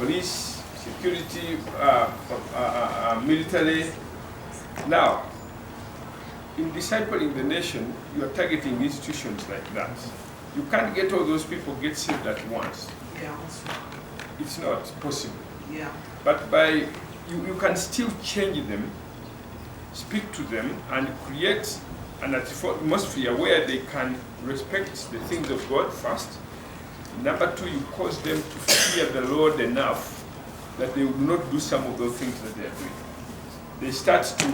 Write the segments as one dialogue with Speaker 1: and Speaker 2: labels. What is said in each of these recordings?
Speaker 1: police, security, military. Now, in discipling the nation, you are targeting institutions like that. You can't get all those people get saved at once.
Speaker 2: Yeah.
Speaker 1: It's not possible.
Speaker 2: Yeah.
Speaker 1: But by you can still change them, speak to them, and create an atmosphere where they can respect the things of God first. Number two, you cause them to fear the Lord enough that they will not do some of those things that they are doing. They start to,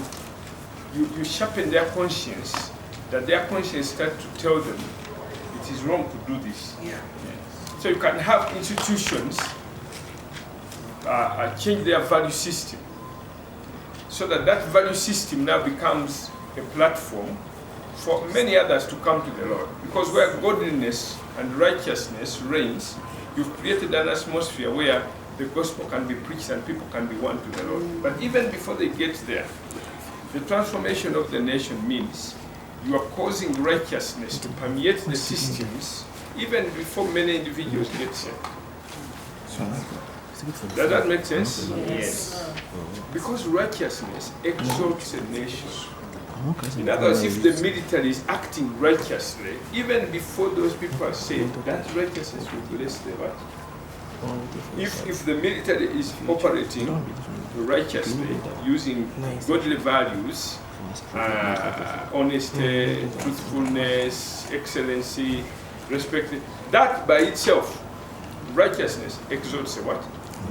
Speaker 1: you sharpen their conscience, that their conscience starts to tell them it is wrong to do this.
Speaker 2: Yeah.
Speaker 1: So you can have institutions change their value system, so that that value system now becomes a platform for many others to come to the Lord. Because where godliness and righteousness reigns, you've created an atmosphere where the gospel can be preached and people can be won to the Lord. But even before they get there, the transformation of the nation means you are causing righteousness to permeate the systems even before many individuals get saved. Does that make sense? Yes. Because righteousness exalts a nation. In other words, if the military is acting righteously, even before those people are saved, that righteousness will bless the what? If the military is operating righteously, using godly values, honesty, truthfulness, excellency, respect, that by itself, righteousness exalts a what?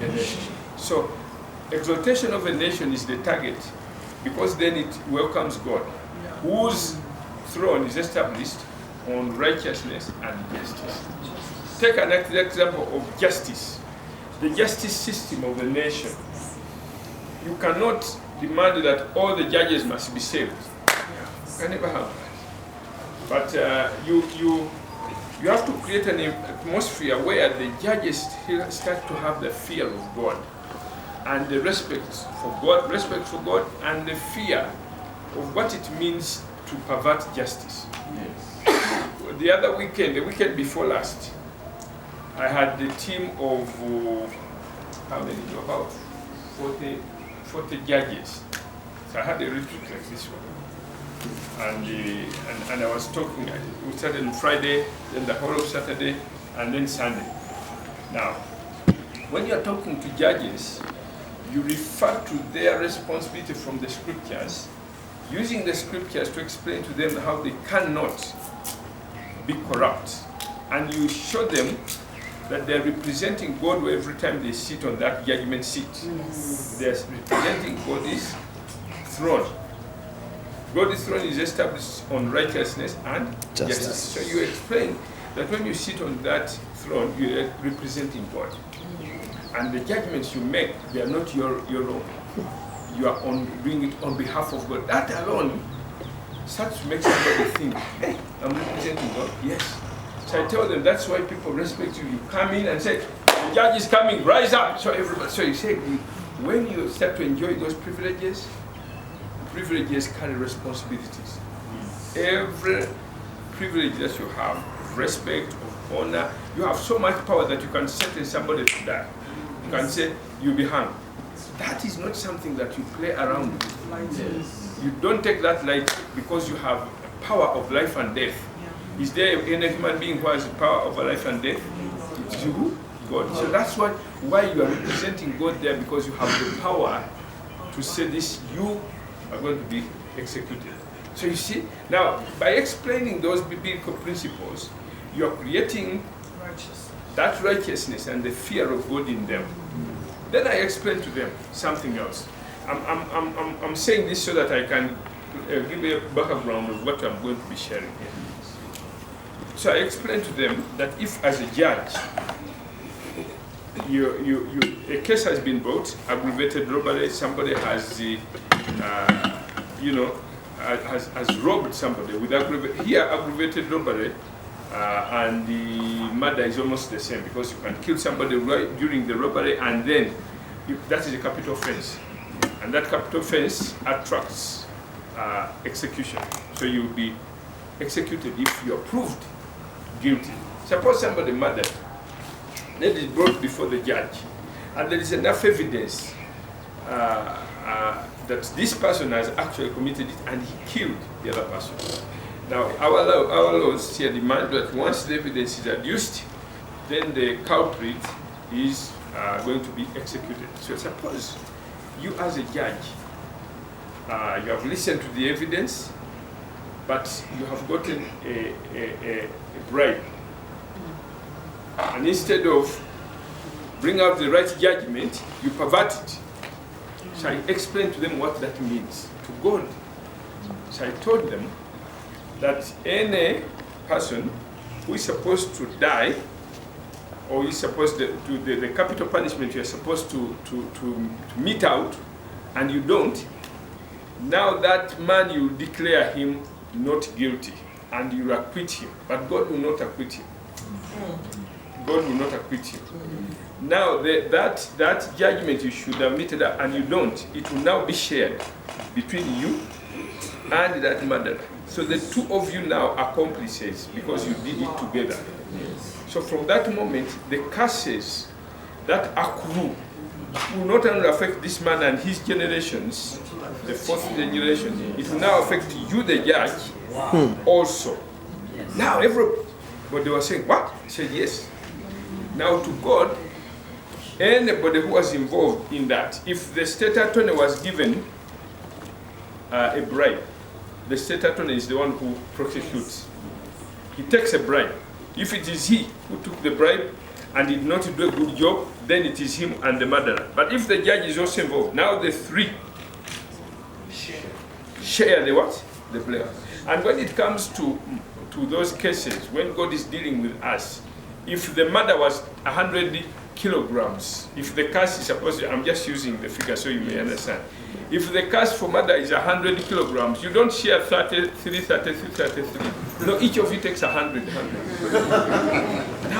Speaker 1: A nation. So, exaltation of a nation is the target, because then it welcomes God, whose throne is established on righteousness and justice. Take an example of justice. The justice system of the nation. You cannot demand that all the judges must be saved. You can never have that. But you have to create an atmosphere where the judges start to have the fear of God, and the respect for God, and the fear of what it means to pervert justice. Yes. The other weekend, the weekend before last, I had the team of, how many? About 40 judges. So I had a retreat like this one. And I was talking, we started on Friday, then the whole of Saturday, and then Sunday. Now, when you're talking to judges, you refer to their responsibility from the scriptures, using the scriptures to explain to them how they cannot be corrupt. And you show them that they're representing God every time they sit on that judgment seat. Yes. They're representing God's throne. God's throne is established on righteousness and justice. So you explain that when you sit on that throne, you're representing God. And the judgments you make, they are not your own. You are doing it on behalf of God. That alone starts to make somebody think, hey, I'm representing God. Yes. So I tell them that's why people respect you. You come in and say, the judge is coming, rise up. So everybody. So you say, when you start to enjoy those privileges carry responsibilities. Every privilege that you have, respect, of honor, you have so much power that you can sentence somebody to die. You can say, you'll be hanged. That is not something that you play around with. Yes. You don't take that lightly, because you have power of life and death. Yeah. Is there any human being who has the power over life and death? It's you, God. So that's why you are representing God there, because you have the power to say this, you are going to be executed. So you see, now by explaining those biblical principles, you are creating that righteousness and the fear of God in them. Then I explain to them something else. I'm saying this so that I can give a background of what I'm going to be sharing here. So I explain to them that if, as a judge, a case has been brought, aggravated robbery, somebody has has robbed somebody with aggravated robbery, and the murder is almost the same, because you can kill somebody right during the robbery, and then that is a capital offense, and that capital offense attracts execution. So you'll be executed if you are proved guilty. Suppose somebody murdered, then is brought before the judge, and there is enough evidence that this person has actually committed it and he killed the other person. Now, our laws here demand that once the evidence is adduced, then the culprit is going to be executed. So suppose you as a judge, you have listened to the evidence, but you have gotten a bribe. And instead of bring out the right judgment, you pervert it. So I explained to them what that means to God. So I told them that any person who is supposed to die, or is supposed to do the capital punishment you're supposed to mete out, and you don't, now that man, you declare him not guilty, and you acquit him. But God will not acquit him. God will not acquit him. Now, that judgment you should have meted out, and you don't, it will now be shared between you and that murderer. So the two of you now are accomplices because you did it together. So from that moment, the curses that accrue will not only affect this man and his generations, the fourth generation, it will now affect you, the judge, also. Now everybody was saying, what? I said, yes. Now to God, anybody who was involved in that, if the state attorney was given a bribe, the state attorney is the one who prosecutes. He takes a bribe. If it is he who took the bribe and did not do a good job, then it is him and the murderer. But if the judge is also involved, now the three share the what? The blame. And when it comes to those cases, when God is dealing with us, if the murder was 100 kilograms, if the curse is supposed to, I'm just using the figure so you may understand. If the curse for murder is 100 kilograms, you don't share 33, 33, 33. No, each of you takes 100. Now